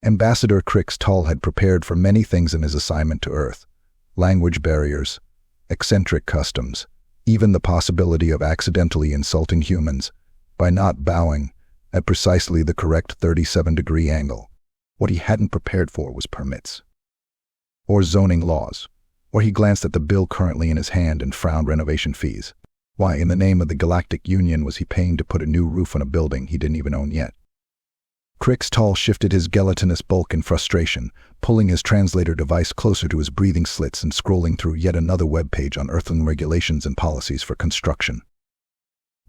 Ambassador Krix'tal had prepared for many things in his assignment to Earth: language barriers, eccentric customs, even the possibility of accidentally insulting humans by not bowing at precisely the correct 37-degree angle. What he hadn't prepared for was permits or zoning laws, or he glanced at the bill currently in his hand and frowned renovation fees. Why, in the name of the Galactic Union, was he paying to put a new roof on a building he didn't even own yet? Krix'tal shifted his gelatinous bulk in frustration, pulling his translator device closer to his breathing slits and scrolling through yet another web page on Earthling regulations and policies for construction.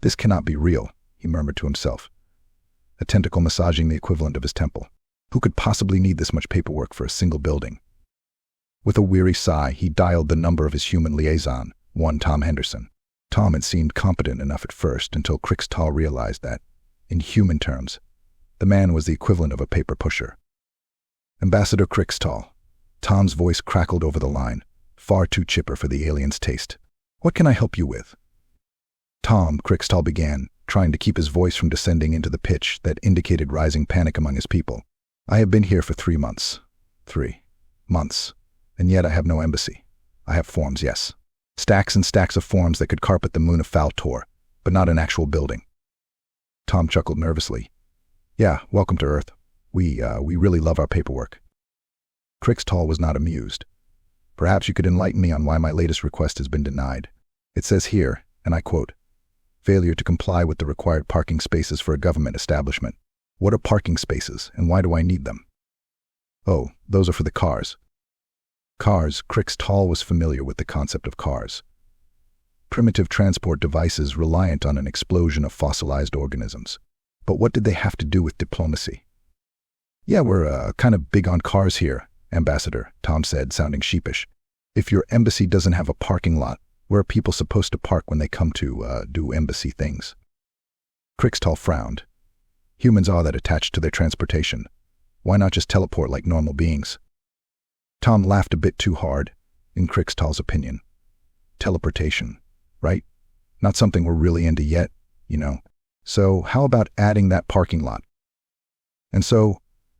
This cannot be real, he murmured to himself, a tentacle massaging the equivalent of his temple. Who could possibly need this much paperwork for a single building? With a weary sigh, he dialed the number of his human liaison, one Tom Henderson. Tom had seemed competent enough at first until Krix'tal realized that, in human terms, the man was the equivalent of a paper pusher. Ambassador Krix'tal. Tom's voice crackled over the line, far too chipper for the alien's taste. What can I help you with? Tom, Krix'tal began, trying to keep his voice from descending into the pitch that indicated rising panic among his people. I have been here for 3 months. 3 months. And yet I have no embassy. I have forms, yes. Stacks and stacks of forms that could carpet the moon of Faltor, but not an actual building. Tom chuckled nervously. Yeah, welcome to Earth. We really love our paperwork. Krix'tal was not amused. Perhaps you could enlighten me on why my latest request has been denied. It says here, and I quote, failure to comply with the required parking spaces for a government establishment. What are parking spaces, and why do I need them? Oh, those are for the cars. Cars. Krix'tal was familiar with the concept of cars. Primitive transport devices reliant on an explosion of fossilized organisms. But what did they have to do with diplomacy? Yeah, we're kind of big on cars here, Ambassador, Tom said, sounding sheepish. If your embassy doesn't have a parking lot, where are people supposed to park when they come to do embassy things? Krix'tal frowned. Humans are that attached to their transportation. Why not just teleport like normal beings? Tom laughed a bit too hard, in Krix'tal's opinion. Teleportation, right? Not something we're really into yet, you know. So how about adding that parking lot? And so,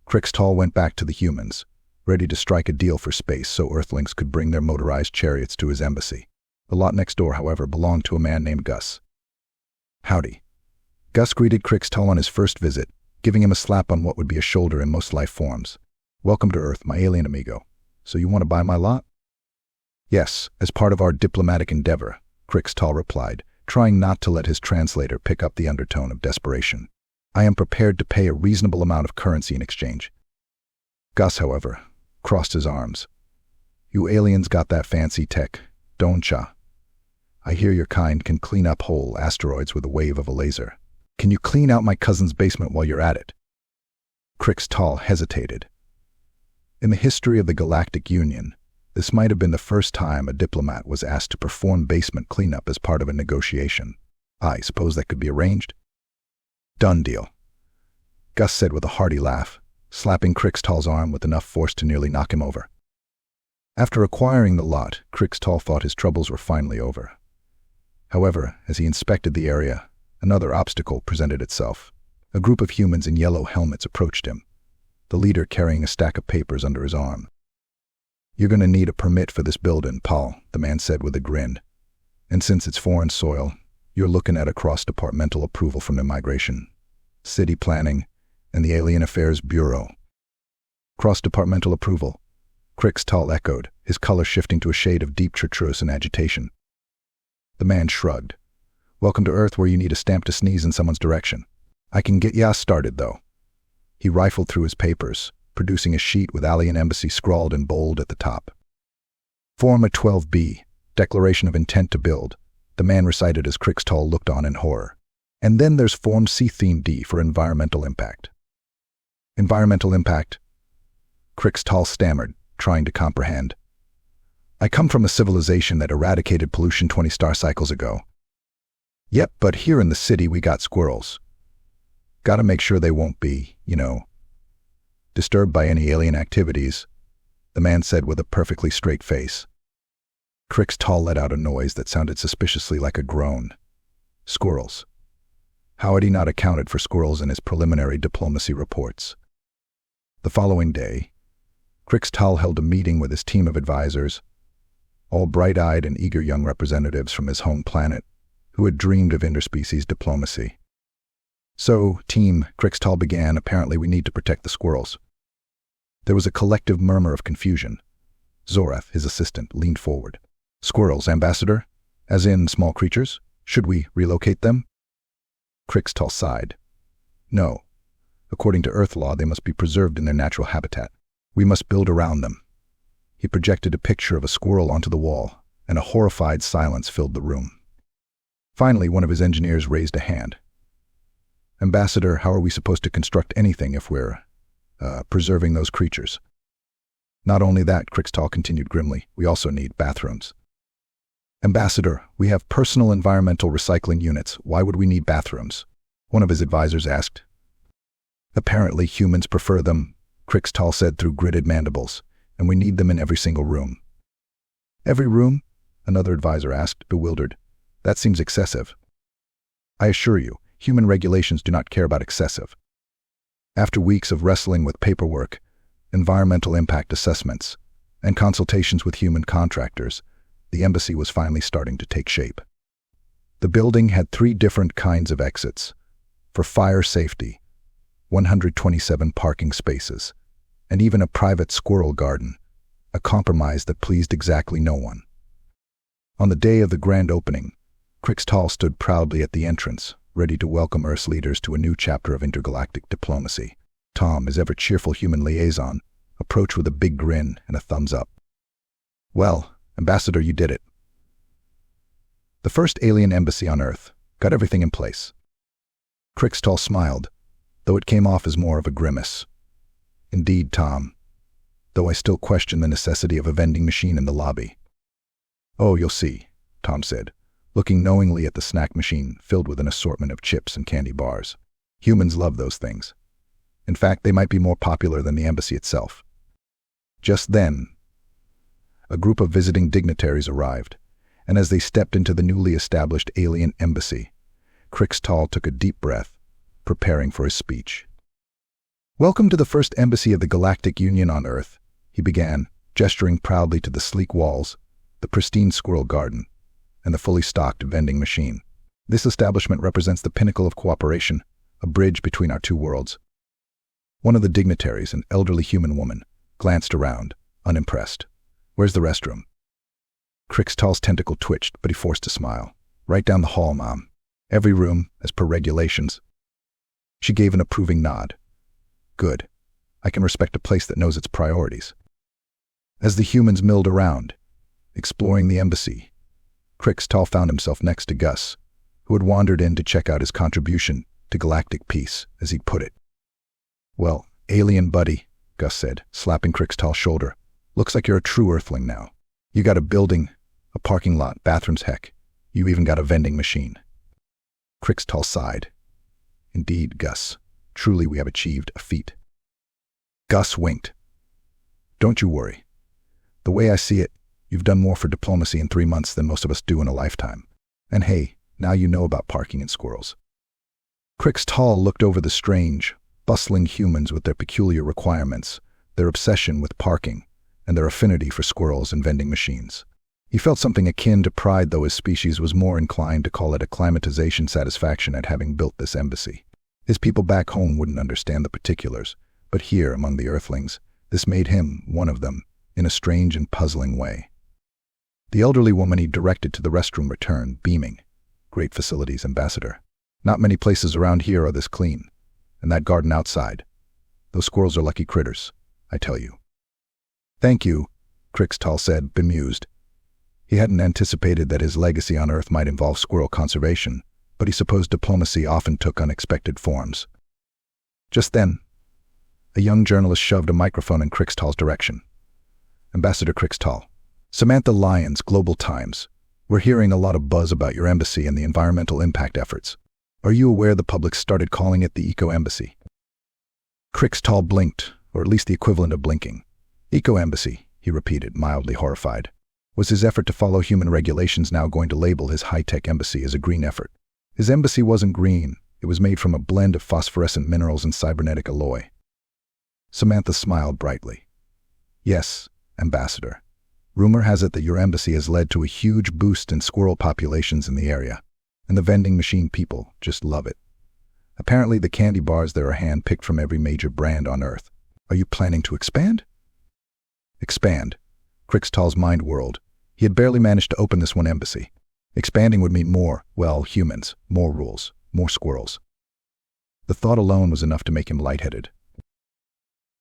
Krix'tal went back to the humans, ready to strike a deal for space so Earthlings could bring their motorized chariots to his embassy. The lot next door, however, belonged to a man named Gus. Howdy. Gus greeted Krix'tal on his first visit, giving him a slap on what would be a shoulder in most life forms. Welcome to Earth, my alien amigo. So you want to buy my lot? Yes, as part of our diplomatic endeavor, Krix'tal replied, trying not to let his translator pick up the undertone of desperation. I am prepared to pay a reasonable amount of currency in exchange. Gus, however, crossed his arms. You aliens got that fancy tech, don't ya? I hear your kind can clean up whole asteroids with a wave of a laser. Can you clean out my cousin's basement while you're at it? Krix'tal hesitated. In the history of the Galactic Union, this might have been the first time a diplomat was asked to perform basement cleanup as part of a negotiation. I suppose that could be arranged? Done deal, Gus said with a hearty laugh, slapping Krix'tal's arm with enough force to nearly knock him over. After acquiring the lot, Krix'tal thought his troubles were finally over. However, as he inspected the area, another obstacle presented itself. A group of humans in yellow helmets approached him, the leader carrying a stack of papers under his arm. You're going to need a permit for this building, Paul, the man said with a grin. And since it's foreign soil, you're looking at a cross-departmental approval from Immigration, City Planning, and the Alien Affairs Bureau. Cross-departmental approval, Krix'tal echoed, his color shifting to a shade of deep chartreuse and agitation. The man shrugged. Welcome to Earth, where you need a stamp to sneeze in someone's direction. I can get ya started, though. He rifled through his papers, producing a sheet with Alien Embassy scrawled in bold at the top. Form a 12B, Declaration of Intent to Build, the man recited as Krix'tal looked on in horror. And then there's Form C-D for Environmental Impact. Environmental impact? Krix'tal stammered, trying to comprehend. I come from a civilization that eradicated pollution 20 star cycles ago. Yep, but here in the city we got squirrels. Gotta make sure they won't be, disturbed by any alien activities, the man said with a perfectly straight face. Krix'tal let out a noise that sounded suspiciously like a groan. Squirrels. How had he not accounted for squirrels in his preliminary diplomacy reports? The following day, Krix'tal held a meeting with his team of advisors, all bright-eyed and eager young representatives from his home planet who had dreamed of interspecies diplomacy. "So, team," Krix'tal began, "apparently we need to protect the squirrels." There was a collective murmur of confusion. Zorath, his assistant, leaned forward. "Squirrels, Ambassador? As in small creatures? Should we relocate them?" Krix'tal sighed. "No. According to Earth law, they must be preserved in their natural habitat. We must build around them." He projected a picture of a squirrel onto the wall, and a horrified silence filled the room. Finally, one of his engineers raised a hand. "Ambassador, how are we supposed to construct anything if we're preserving those creatures?" "Not only that," Krix'tal continued grimly, "we also need bathrooms." "Ambassador, we have personal environmental recycling units. Why would we need bathrooms?" one of his advisors asked. "Apparently humans prefer them," Krix'tal said through gritted mandibles, "and we need them in every single room." "Every room?" another advisor asked, bewildered. "That seems excessive." "I assure you, human regulations do not care about excessive." After weeks of wrestling with paperwork, environmental impact assessments, and consultations with human contractors, the embassy was finally starting to take shape. The building had 3 different kinds of exits. For fire safety, 127 parking spaces, and even a private squirrel garden, a compromise that pleased exactly no one. On the day of the grand opening, Krix'tal stood proudly at the entrance, ready to welcome Earth's leaders to a new chapter of intergalactic diplomacy. Tom, his ever-cheerful human liaison, approached with a big grin and a thumbs up. "Well, Ambassador, you did it. The first alien embassy on Earth. Got everything in place." Krix'tal smiled, though it came off as more of a grimace. "Indeed, Tom, though I still question the necessity of a vending machine in the lobby." "Oh, you'll see," Tom said, looking knowingly at the snack machine filled with an assortment of chips and candy bars. "Humans love those things. In fact, they might be more popular than the embassy itself." Just then, a group of visiting dignitaries arrived, and as they stepped into the newly established alien embassy, Krix'tal took a deep breath, preparing for his speech. "Welcome to the first embassy of the Galactic Union on Earth," he began, gesturing proudly to the sleek walls, the pristine squirrel garden, and the fully stocked vending machine. "This establishment represents the pinnacle of cooperation, a bridge between our 2 worlds." One of the dignitaries, an elderly human woman, glanced around, unimpressed. "Where's the restroom?" Krix'tal's tentacle twitched, but he forced a smile. "Right down the hall, Mom. Every room, as per regulations." She gave an approving nod. "Good. I can respect a place that knows its priorities." As the humans milled around, exploring the embassy, Krix'tal found himself next to Gus, who had wandered in to check out his contribution to galactic peace, as he'd put it. "Well, alien buddy," Gus said, slapping Krix'tal's shoulder. "Looks like you're a true Earthling now. You got a building, a parking lot, bathrooms, heck. You even got a vending machine." Krix'tal sighed. "Indeed, Gus. Truly we have achieved a feat." Gus winked. "Don't you worry. The way I see it, you've done more for diplomacy in 3 months than most of us do in a lifetime. And hey, now you know about parking and squirrels." Krix'tal looked over the strange, bustling humans with their peculiar requirements, their obsession with parking, and their affinity for squirrels and vending machines. He felt something akin to pride, though his species was more inclined to call it acclimatization satisfaction at having built this embassy. His people back home wouldn't understand the particulars, but here, among the Earthlings, this made him one of them, in a strange and puzzling way. The elderly woman he directed to the restroom returned, beaming. "Great facilities, Ambassador. Not many places around here are this clean. And that garden outside. Those squirrels are lucky critters, I tell you." "Thank you," Krix'tal said, bemused. He hadn't anticipated that his legacy on Earth might involve squirrel conservation, but he supposed diplomacy often took unexpected forms. Just then, a young journalist shoved a microphone in Krix'tal's direction. "Ambassador Krix'tal, Samantha Lyons, Global Times. We're hearing a lot of buzz about your embassy and the environmental impact efforts. Are you aware the public started calling it the Eco-Embassy?" Krix'tal blinked, or at least the equivalent of blinking. "Eco-Embassy," he repeated, mildly horrified. Was his effort to follow human regulations now going to label his high-tech embassy as a green effort? His embassy wasn't green. It was made from a blend of phosphorescent minerals and cybernetic alloy. Samantha smiled brightly. Yes, Ambassador. Rumor has it that your embassy has led to a huge boost in squirrel populations in the area, and the vending machine people just love it. Apparently the candy bars there are hand-picked from every major brand on Earth. Are you planning to expand? Expand. Krix'tal's mind whirled. He had barely managed to open this one embassy. Expanding would mean more, well, humans, more rules, more squirrels. The thought alone was enough to make him lightheaded.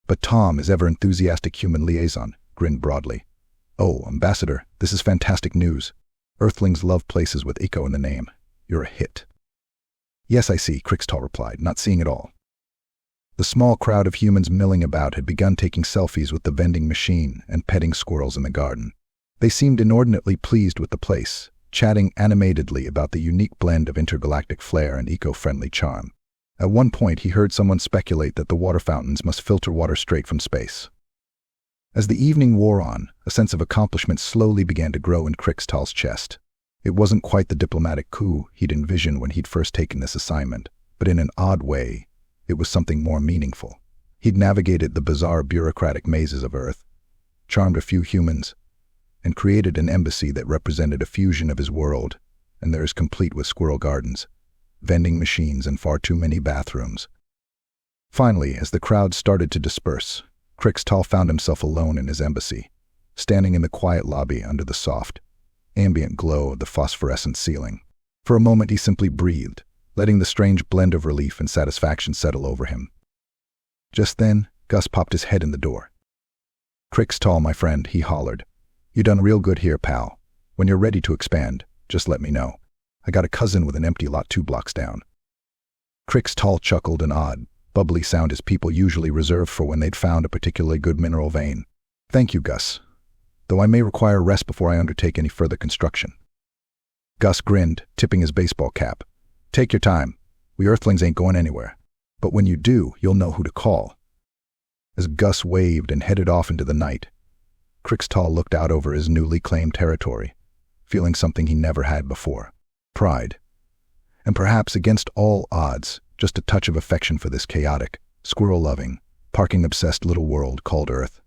But Tom, his ever-enthusiastic human liaison, grinned broadly. Oh, Ambassador, this is fantastic news. Earthlings love places with eco in the name. You're a hit. Yes, I see, Krix'tal replied, not seeing it all. The small crowd of humans milling about had begun taking selfies with the vending machine and petting squirrels in the garden. They seemed inordinately pleased with the place, chatting animatedly about the unique blend of intergalactic flair and eco-friendly charm. At one point, he heard someone speculate that the water fountains must filter water straight from space. As the evening wore on, a sense of accomplishment slowly began to grow in Krix'tal's chest. It wasn't quite the diplomatic coup he'd envisioned when he'd first taken this assignment, but in an odd way, it was something more meaningful. He'd navigated the bizarre bureaucratic mazes of Earth, charmed a few humans, and created an embassy that represented a fusion of his world and theirs, complete with squirrel gardens, vending machines, and far too many bathrooms. Finally, as the crowd started to disperse, Krix'tal found himself alone in his embassy, standing in the quiet lobby under the soft, ambient glow of the phosphorescent ceiling. For a moment he simply breathed, letting the strange blend of relief and satisfaction settle over him. Just then, Gus popped his head in the door. "Krix'tal, my friend," he hollered. "You done real good here, pal. When you're ready to expand, just let me know. I got a cousin with an empty lot 2 blocks down." Krix'tal chuckled, an odd, bubbly sound his people usually reserved for when they'd found a particularly good mineral vein. "Thank you, Gus. Though I may require rest before I undertake any further construction." Gus grinned, tipping his baseball cap. "Take your time. We Earthlings ain't going anywhere. But when you do, you'll know who to call." As Gus waved and headed off into the night, Krix'tal looked out over his newly claimed territory, feeling something he never had before. Pride. And perhaps, against all odds, just a touch of affection for this chaotic, squirrel-loving, parking-obsessed little world called Earth.